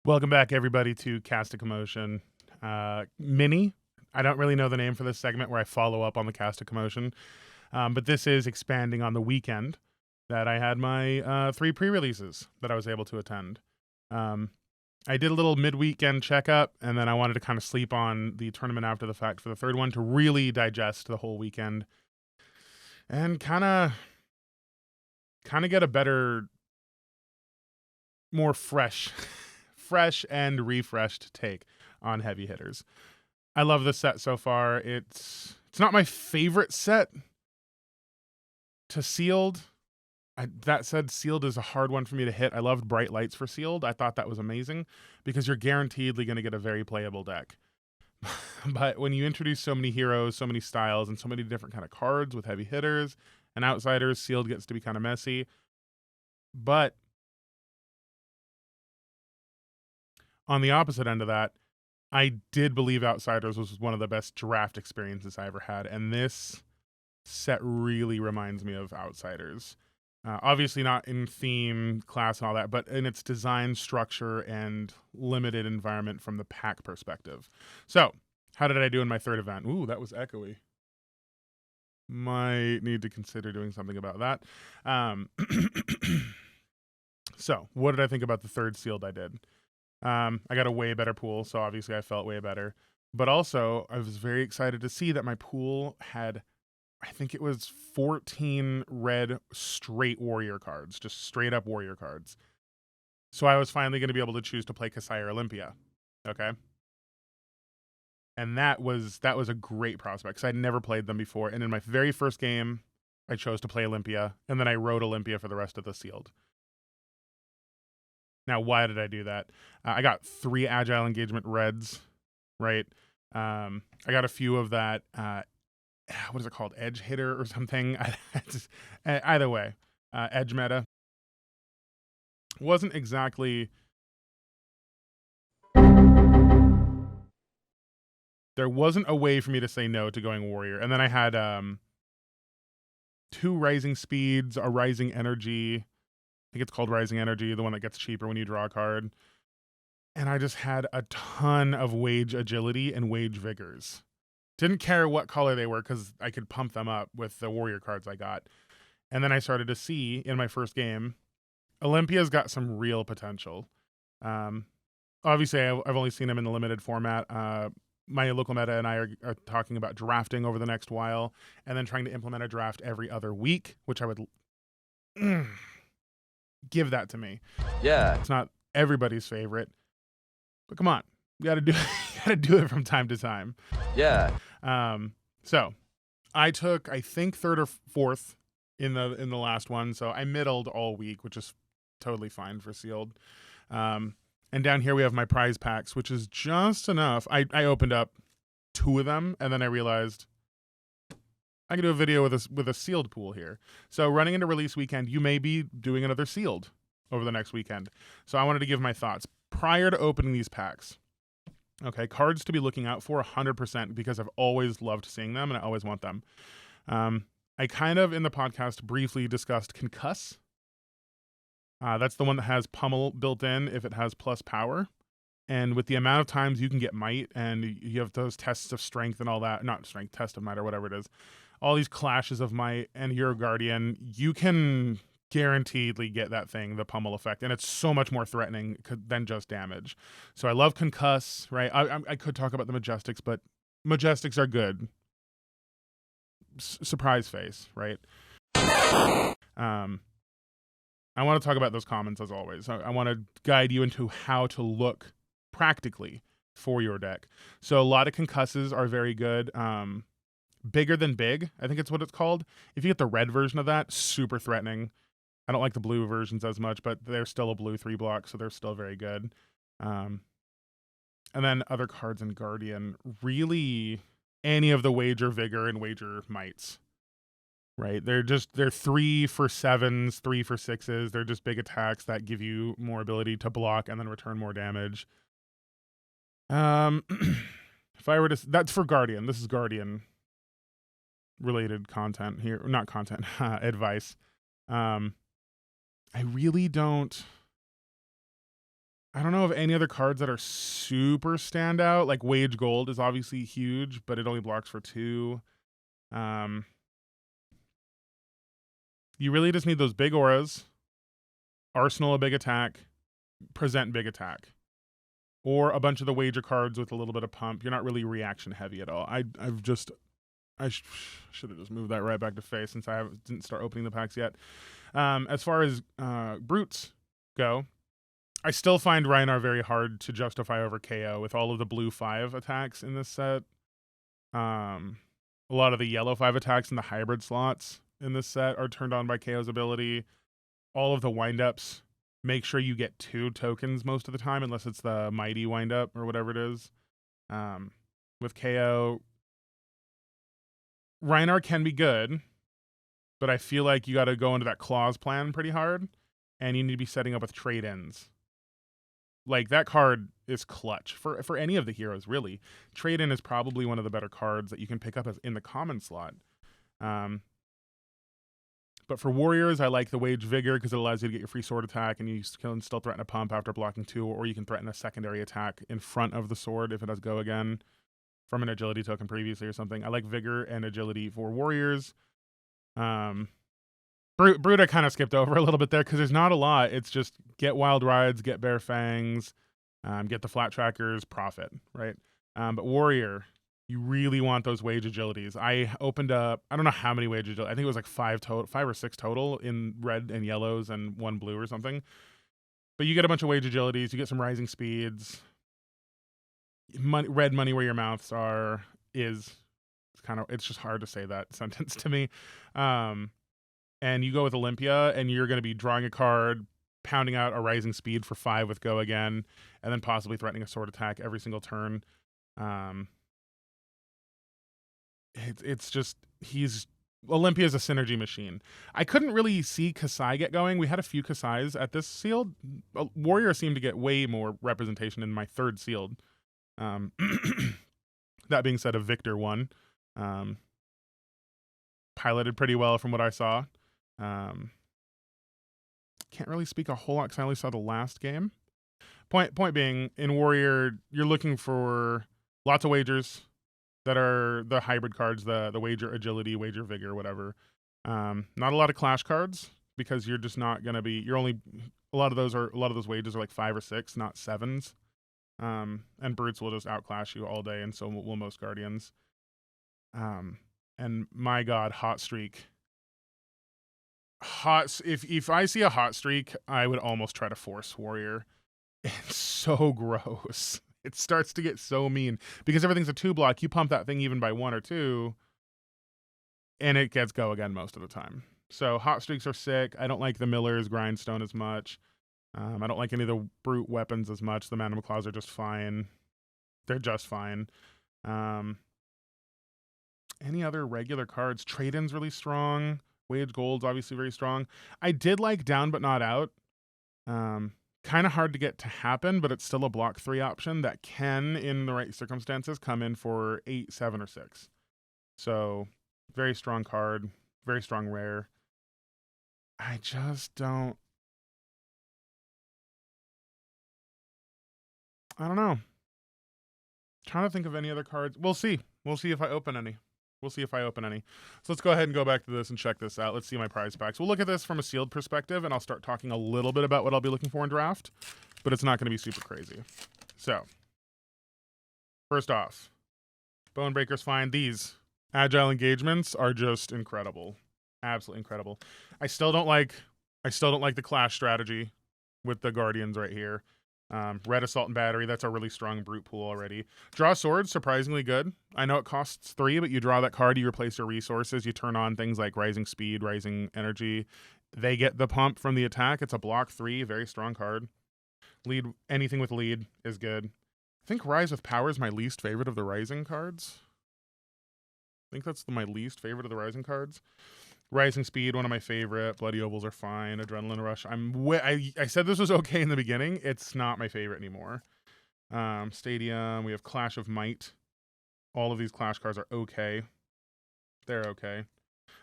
Welcome back, everybody, to Cast a Commotion Mini. I don't really know the name for this segment where I follow up on the Cast a Commotion, but this is expanding on the weekend that I had my 3 pre-releases that I was able to attend. I did a little mid-weekend checkup, and then I wanted to kind of sleep on the tournament after the fact for the third one to really digest the whole weekend and kind of get a better, more fresh and refreshed take on heavy hitters. I love this set so far. It's not my favorite set to sealed. That said, sealed is a hard one for me to hit. I loved bright lights for sealed. I thought that was amazing because you're guaranteedly going to get a very playable deck. But when you introduce so many heroes, so many styles, and so many different kind of cards with heavy hitters and outsiders, sealed gets to be kind of messy. But on the opposite end of that, I did believe Outsiders was one of the best draft experiences I ever had, and this set really reminds me of Outsiders. Obviously not in theme, class, and all that, but in its design, structure, and limited environment from the pack perspective. So, how did I do in my third event? Ooh, that was echoey. Might need to consider doing something about that. So, what did I think about the third sealed I did? I got a way better pool, so obviously I felt way better. But also, I was very excited to see that my pool had, I think it was 14 red straight warrior cards, just straight up warrior cards. So I was finally going to be able to choose to play Kassai or Olympia. Okay. And that was a great prospect because I'd never played them before. And in my very first game, I chose to play Olympia, and then I rode Olympia for the rest of the sealed. Now, why did I do that? I got 3 agile engagement reds, right? I got a few of that. What is it called? Edge hitter or something? Either way, edge meta wasn't exactly. There wasn't a way for me to say no to going warrior, and then I had 2 rising speeds, a rising energy. I think it's called rising energy, the one that gets cheaper when you draw a card. And I just had a ton of wage agility and wage vigors. Didn't care what color they were because I could pump them up with the warrior cards I got. And then I started to see in my first game, Olympia's got some real potential. Obviously, I've only seen them in the limited format. My local meta and I are talking about drafting over the next while and then trying to implement a draft every other week, which I would give that to me. Yeah. It's not everybody's favorite, but come on. You gotta do it from time to time. Yeah. So I took, I think, 3rd or 4th in the last one. So I middled all week, which is totally fine for sealed. And down here we have my prize packs, which is just enough. I opened up 2 of them, and then I realized I can do a video with a sealed pool here. So running into release weekend, you may be doing another sealed over the next weekend. So I wanted to give my thoughts prior to opening these packs. Okay, cards to be looking out for 100% because I've always loved seeing them and I always want them. I kind of in the podcast briefly discussed Concuss. That's the one that has pummel built in if it has plus power. And with the amount of times you can get might and you have those tests of strength and all that, not strength, test of might or whatever it is, all these clashes of might and you're a guardian, you can guaranteedly get that thing, the pummel effect, and it's so much more threatening than just damage. So I love Concuss, right? I could talk about the Majestics, but Majestics are good. Surprise face, right? I want to talk about those commons as always. I want to guide you into how to look practically for your deck. So a lot of Concusses are very good. Bigger than big, I think it's what it's called. If you get the red version of that, super threatening. I don't like the blue versions as much, but they're still a blue 3-block, so they're still very good. And then other cards in Guardian, really any of the Wager Vigor and Wager Mights. Right? They're 3 for 7s, 3 for 6s. They're just big attacks that give you more ability to block and then return more damage. If I were to, that's for Guardian. This is Guardian related content here, not content, advice. I really don't I don't know of any other cards that are super standout. Like Wage Gold is obviously huge, but it only blocks for 2. You really just need those big auras, Arsenal a big attack, present big attack, or a bunch of the wager cards with a little bit of pump. You're not really reaction heavy at all. I should have just moved that right back to face since didn't start opening the packs yet. As far as brutes go, I still find Rhinar very hard to justify over KO with all of the blue 5 attacks in this set. A lot of the yellow 5 attacks in the hybrid slots in this set are turned on by KO's ability. All of the windups, make sure you get 2 tokens most of the time, unless it's the mighty windup or whatever it is. With KO, Rhinar can be good, but I feel like you got to go into that clause plan pretty hard, and you need to be setting up with trade-ins. Like, that card is clutch for any of the heroes, really. Trade-in is probably one of the better cards that you can pick up in the common slot. But for warriors, I like the Wage Vigor because it allows you to get your free sword attack, and you can still threaten a pump after blocking 2, or you can threaten a secondary attack in front of the sword if it does go again from an agility token previously or something. I like Vigor and agility for warriors. Brute I kind of skipped over a little bit there because there's not a lot. It's just get Wild Rides, get Bare Fangs, get the Flat Trackers, profit, right? But warrior, you really want those wage agilities. I opened up, I don't know how many wage agilities. I think it was like 5 or 6 total in red and yellows and 1 blue or something. But you get a bunch of wage agilities. You get some rising speeds. Red money where your mouths are is it's just hard to say that sentence to me. And you go with Olympia, and you're going to be drawing a card, pounding out a rising speed for 5 with go again, and then possibly threatening a sword attack every single turn. It's just, Olympia's a synergy machine. I couldn't really see Kasai get going. We had a few Kasais at this sealed. Warrior seemed to get way more representation in my 3rd sealed. That being said, a Victor won. Piloted pretty well from what I saw. Can't really speak a whole lot because I only saw the last game. Point being, in Warrior, you're looking for lots of wagers that are the hybrid cards, the wager agility, wager vigor, whatever. Not a lot of clash cards because you're just not gonna be. You're only a lot of those wages are like 5 or 6, not 7s. And brutes will just outclash you all day, and so will most guardians. And my God, hot streak. If I see a hot streak, I would almost try to force warrior. It's so gross. It starts to get so mean because everything's a 2 block. You pump that thing even by 1 or 2, and it gets go again most of the time. So hot streaks are sick. I don't like the Miller's Grindstone as much. I don't like any of the brute weapons as much. The Manum Claws are just fine. They're just fine. Any other regular cards? Trade-in's really strong. Wage Gold's obviously very strong. I did like Down But Not Out. Kind of hard to get to happen, but it's still a block 3 option that can, in the right circumstances, come in for 8, 7, or 6. So, very strong card. Very strong rare. I just don't... I don't know. Trying to think of any other cards. We'll see. We'll see if I open any. So let's go ahead and go back to this and check this out. Let's see my prize packs. We'll look at this from a sealed perspective, and I'll start talking a little bit about what I'll be looking for in draft, but it's not going to be super crazy. So, first off, Bonebreaker's fine. These agile engagements are just incredible. Absolutely incredible. I still don't like the clash strategy with the Guardians right here. Red Assault and Battery, that's a really strong brute pool already. Draw Swords, surprisingly good. I know it costs 3, but you draw that card, you replace your resources, you turn on things like Rising Speed, Rising Energy. They get the pump from the attack. It's a block 3, very strong card. Lead, anything with lead is good. I think Rise with Power is my least favorite of the Rising cards. I think that's my least favorite of the Rising cards. Rising Speed, one of my favorite. Bloody Ovals are fine. Adrenaline Rush. I said this was okay in the beginning. It's not my favorite anymore. Stadium. We have Clash of Might. All of these Clash cards are okay. They're okay.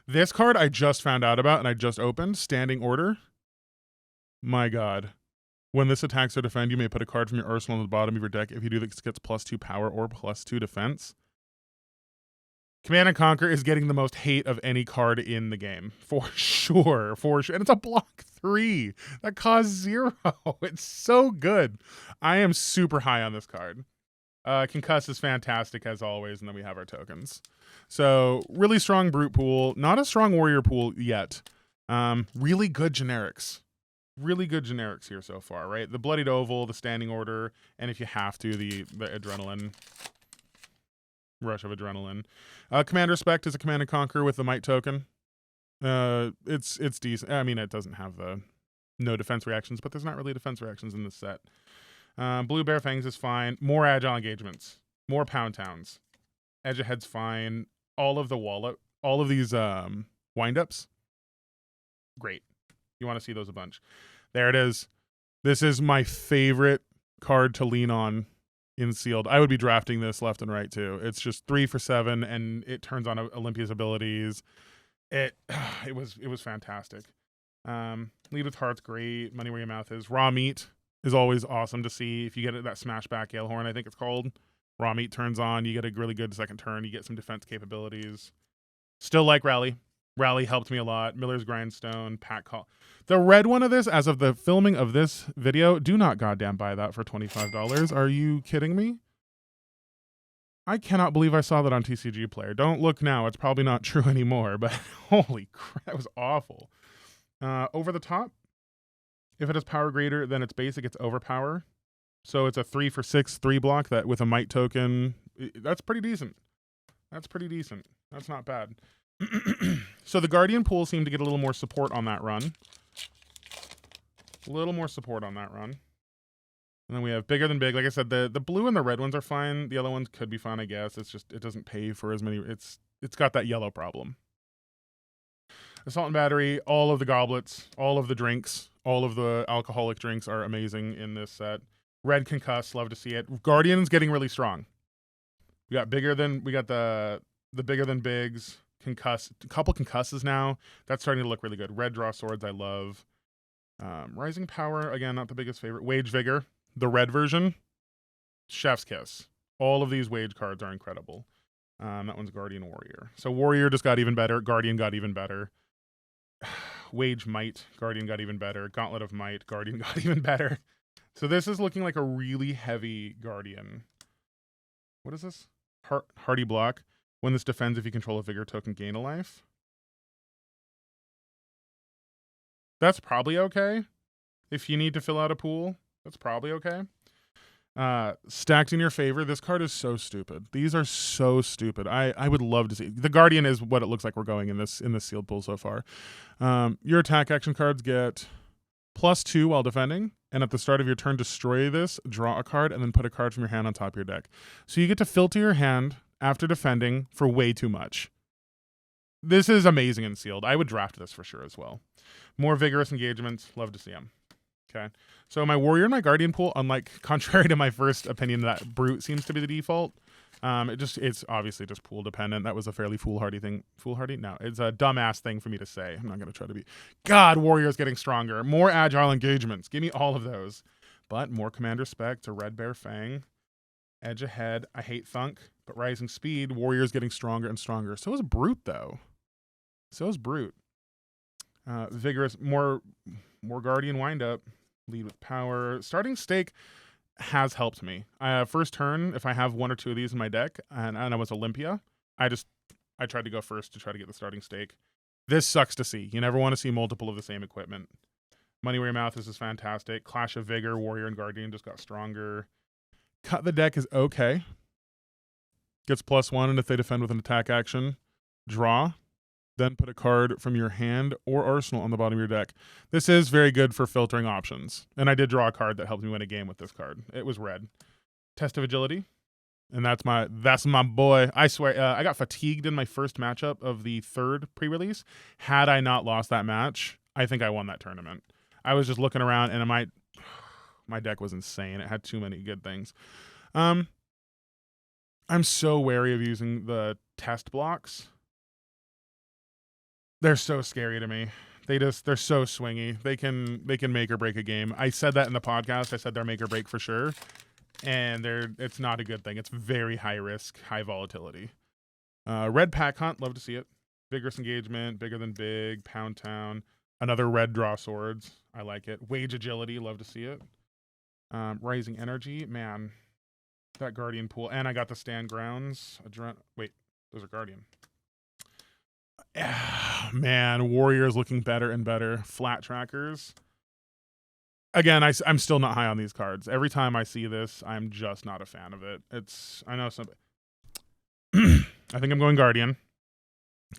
This card I just found out about and I just opened. Standing Order. My God. When this attacks or defend, you may put a card from your arsenal on the bottom of your deck. If you do, this gets +2 power or +2 defense. Command and Conquer is getting the most hate of any card in the game. For sure. And it's a block 3 that costs 0. It's so good. I am super high on this card. Concuss is fantastic as always, and then we have our tokens. So really strong Brute pool. Not a strong Warrior pool yet. Really good generics. Really good generics here so far, right? The Bloodied Oval, the Standing Order, and if you have to, the Adrenaline. Rush of Adrenaline. Command Respect is a Command and Conquer with the Might token. It's decent. I mean, it doesn't have the no defense reactions, but there's not really defense reactions in this set. Blue Bear Fangs is fine. More Agile Engagements. More Pound Towns. Edge Ahead's fine. All of these wind-ups. Great. You want to see those a bunch. There it is. This is my favorite card to lean on in sealed. I would be drafting this left and right too. It's just 3 for 7, and it turns on Olympia's abilities. It was fantastic. Lead with Heart's great. Money Where Your Mouth Is. Raw Meat is always awesome to see. If you get that Smashback Galehorn, I think it's called. Raw Meat turns on. You get a really good second turn. You get some defense capabilities. Still like Rally. Rally helped me a lot. Miller's Grindstone, Pack Call. The red one of this, as of the filming of this video, do not goddamn buy that for $25. Are you kidding me? I cannot believe I saw that on TCG Player. Don't look now. It's probably not true anymore, but holy crap, that was awful. Over the Top. If it has power greater than its basic, it's overpower. So it's a 3 for 6 3 block that with a Might token. That's pretty decent. That's not bad. So the Guardian pool seemed to get a little more support on that run. And then we have Bigger Than Big. Like I said, the blue and the red ones are fine. The yellow ones could be fine, I guess. It's just, it doesn't pay for as many. It's got that yellow problem. Assault and Battery, all of the goblets, all of the drinks, all of the alcoholic drinks are amazing in this set. Red Concuss, love to see it. Guardian's getting really strong. We got the Bigger Than Bigs. Concuss, a couple Concusses now. That's starting to look really good. Red Draw Swords, I love. Rising Power, again, not the biggest favorite. Wage Vigor, the red version. Chef's Kiss. All of these Wage cards are incredible. That one's Guardian Warrior. So Warrior just got even better. Guardian got even better. Wage Might, Guardian got even better. Gauntlet of Might, Guardian got even better. So this is looking like a really heavy Guardian. What is this? Hardy Block. When this defends, if you control a Vigor token, gain a life. That's probably okay. If you need to fill out a pool, that's probably okay. Stacked in your favor. This card is so stupid. These are so stupid. I would love to see. The Guardian is what it looks like we're going in this sealed pool so far. Your attack action cards get +2 while defending, and at the start of your turn, destroy this, draw a card, and then put a card from your hand on top of your deck. So you get to filter your hand after defending for way too much. This is amazing in sealed. I would draft this for sure as well. More Vigorous Engagements. Love to see them. Okay. So my Warrior and my Guardian pool, contrary to my first opinion that Brute seems to be the default, it's obviously just pool dependent. That was a fairly foolhardy thing. Foolhardy? No, it's a dumbass thing for me to say. I'm not going to try to be. God, Warrior's getting stronger. More Agile Engagements. Give me all of those. But more Command Respect to Red Bear Fang. Edge Ahead. I hate Thunk, but Rising Speed. Warrior's getting stronger and stronger. So is Brute, though. Vigorous. More Guardian Windup. Lead with Power. Starting Stake has helped me. First turn, if I have one or two of these in my deck, and I was Olympia, I tried to go first to try to get the Starting Stake. This sucks to see. You never want to see multiple of the same equipment. Money Where Your Mouth Is fantastic. Clash of Vigor, Warrior and Guardian just got stronger. Cut the Deck is okay. Gets +1, and if they defend with an attack action, draw. Then put a card from your hand or arsenal on the bottom of your deck. This is very good for filtering options. And I did draw a card that helped me win a game with this card. It was red. Test of Agility. And that's my boy. I swear, I got fatigued in my first matchup of the third pre-release. Had I not lost that match, I think I won that tournament. I was just looking around, and my deck was insane. It had too many good things. I'm so wary of using the test blocks. They're so scary to me. they're so swingy. They can make or break a game. I said that in the podcast. I said they're make or break for sure, and it's not a good thing. It's very high risk, high volatility. Red Pack Hunt, love to see it. Vigorous Engagement, Bigger Than Big, Pound Town, another red draw swords. I like it. Wage Agility, love to see it. Rising Energy, man, that Guardian pool, and I got the Stand Grounds. Wait, those are Guardian. Man, Warriors looking better and better. Flat Trackers. Again, I'm still not high on these cards. Every time I see this, I'm just not a fan of it. I know some. I think I'm going Guardian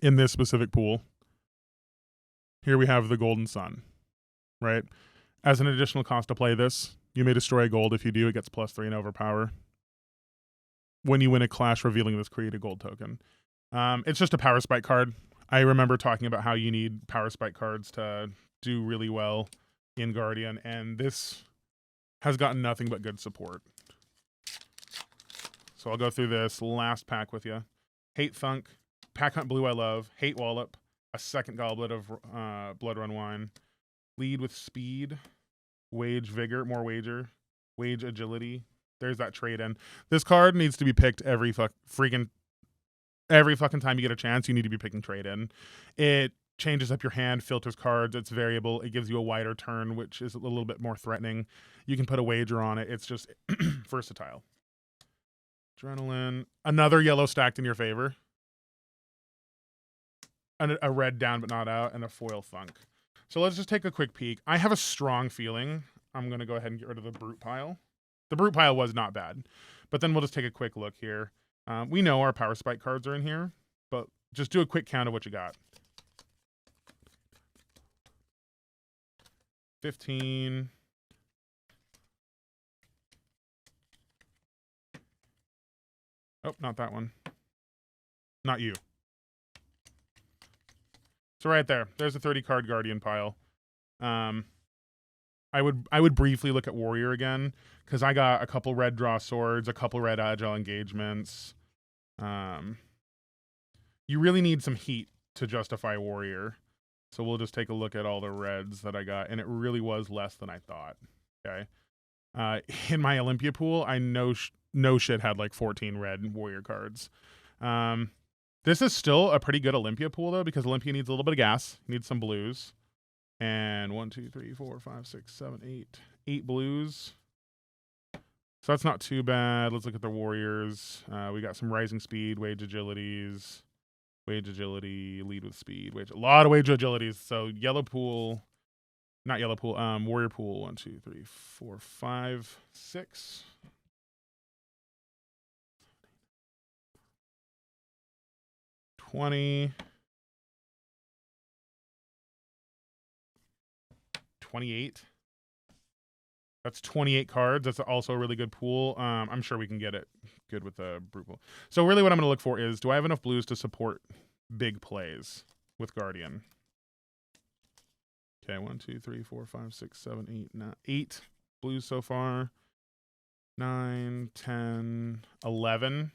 in this specific pool. Here we have the Golden Sun, right? As an additional cost to play this, you may destroy gold. If you do, it gets +3 and overpower. When you win a clash revealing this, create a gold token. It's just a power spike card. I remember talking about how you need power spike cards to do really well in Guardian, and this has gotten nothing but good support. So I'll go through this last pack with you. Hate Thunk, Pack Hunt Blue I love, Hate Wallop, a second goblet of Blood Run Wine, Lead with Speed, Wage Vigor, more Wager, Wage Agility. There's that trade in. This card needs to be picked every fucking time you get a chance. You need to be picking trade in. It changes up your hand, filters cards, it's variable, it gives you a wider turn, which is a little bit more threatening. You can put a wager on it. It's just versatile. Adrenaline, another yellow stacked in your favor. A red down but not out, and a foil Thunk. So let's just take a quick peek. I have a strong feeling I'm going to go ahead and get rid of the Brute Pile. The Brute Pile was not bad, but then we'll just take a quick look here. We know our Power Spike cards are in here, but just do a quick count of what you got. 15. Oh, not that one. Not you. So right there, there's a 30 card Guardian pile. I would briefly look at Warrior again, because I got a couple red draw swords, a couple red agile engagements. You really need some heat to justify Warrior. So we'll just take a look at all the reds that I got, and it really was less than I thought. Okay. In my Olympia pool, I no shit had like 14 red Warrior cards. This is still a pretty good Olympia pool, though, because Olympia needs a little bit of gas. Needs some blues. And 1, 2, 3, 4, 5, 6, 7, 8. 8 blues. So that's not too bad. Let's look at the Warriors. We got some Rising Speed, Wage Agilities. Wage Agility, Lead with Speed. A lot of Wage Agilities. So yellow pool. Not yellow pool. Warrior pool. 1, 2, 3, 4, 5, 6. 20. 28. That's 28 cards. That's also a really good pool. I'm sure we can get it good with the Brute pool. So really what I'm going to look for is, do I have enough blues to support big plays with Guardian? Okay, 1, 2, 3, 4, 5, 6, 7, 8, 9. 8 blues so far. 9, 10, 11.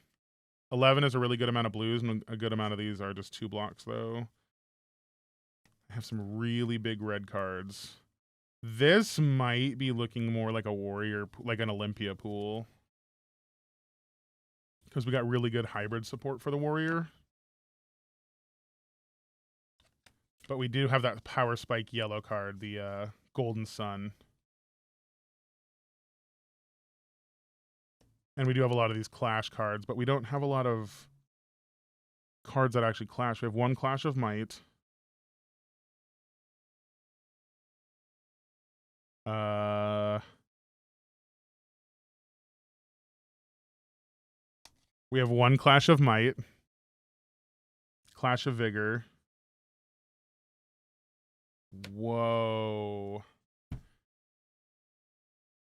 11 is a really good amount of blues, and a good amount of these are just 2 blocks, though. I have some really big red cards. This might be looking more like a Warrior, like an Olympia pool. Because we got really good hybrid support for the Warrior. But we do have that Power Spike yellow card, the Golden Sun. And we do have a lot of these Clash cards, but we don't have a lot of cards that actually clash. We have 1 Clash of Might. We have 1 Clash of Might. Clash of Vigor. Whoa.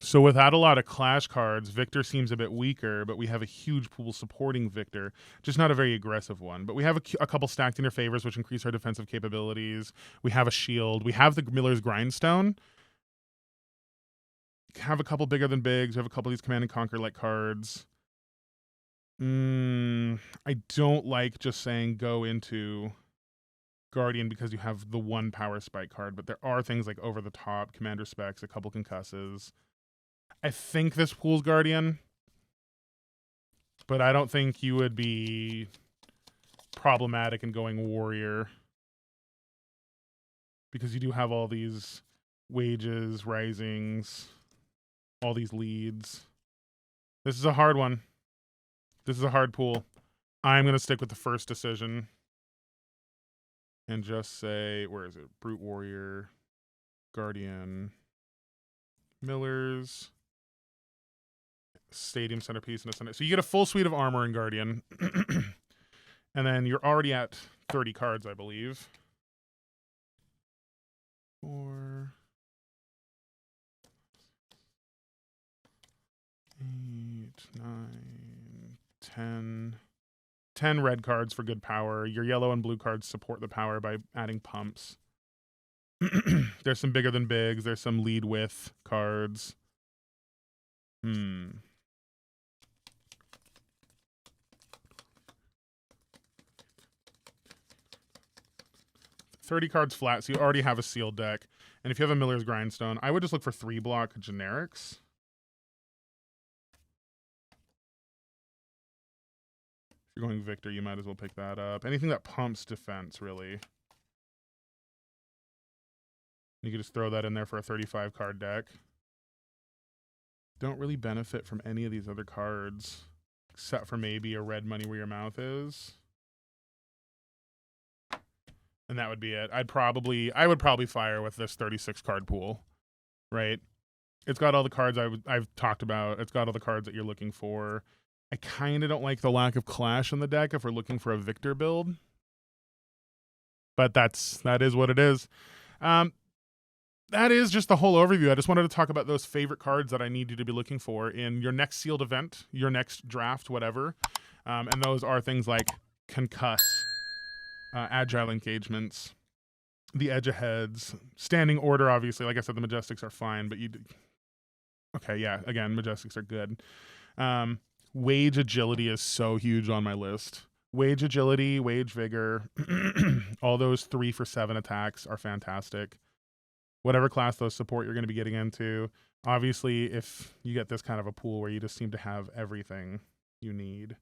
So without a lot of Clash cards, Victor seems a bit weaker, but we have a huge pool supporting Victor. Just not a very aggressive one. But we have a couple stacked in your favors, which increase our defensive capabilities. We have a shield. We have the Miller's Grindstone. Have a couple bigger than bigs. We have a couple of these Command and Conquer-like cards. I don't like just saying go into Guardian because you have the one power spike card, but there are things like Over the Top, Commander Specs, a couple concusses. I think this pool's Guardian, but I don't think you would be problematic in going Warrior because you do have all these wages, risings, all these leads. This is a hard one. This is a hard pool. I'm going to stick with the first decision and just say, where is it? Brute Warrior, Guardian, Millers, Stadium Centerpiece, and a center. So you get a full suite of armor in Guardian. And then you're already at 30 cards, I believe. 4, 8, 9, 10. 10 red cards for good power. Your yellow and blue cards support the power by adding pumps. There's some bigger than bigs. There's some lead with cards. 30 cards flat, so you already have a sealed deck. And if you have a Miller's Grindstone, I would just look for 3-block generics. If you're going Victor, you might as well pick that up. Anything that pumps defense, really. You could just throw that in there for a 35-card deck. Don't really benefit from any of these other cards, except for maybe a red money where your mouth is. And that would be it. I would probably fire with this 36-card pool, right? It's got all the cards I've talked about. It's got all the cards that you're looking for. I kind of don't like the lack of Clash in the deck if we're looking for a Victor build. But that is what it is. That is just the whole overview. I just wanted to talk about those favorite cards that I need you to be looking for in your next sealed event, your next draft, whatever. And those are things like Concuss, Agile Engagements, the Edge Aheads, Standing Order, obviously. Like I said, the Majestics are fine, but okay, yeah, again, Majestics are good. Wage Agility is so huge on my list. Wage Agility, Wage Vigor, all those 3 for 7 attacks are fantastic. Whatever class those support you're going to be getting into. Obviously, if you get this kind of a pool where you just seem to have everything you need.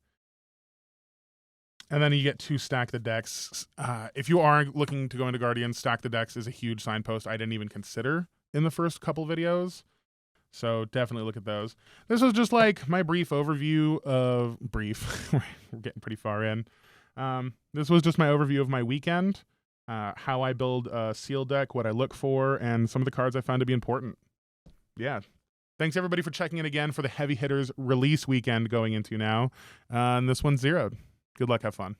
And then you get to stack the decks. If you are looking to go into Guardian, stack the decks is a huge signpost I didn't even consider in the first couple videos. So definitely look at those. This was just like my brief overview of... We're getting pretty far in. This was just my overview of my weekend. How I build a seal deck, what I look for, and some of the cards I found to be important. Yeah. Thanks, everybody, for checking in again for the Heavy Hitters release weekend going into now. And this one's zeroed. Good luck. Have fun.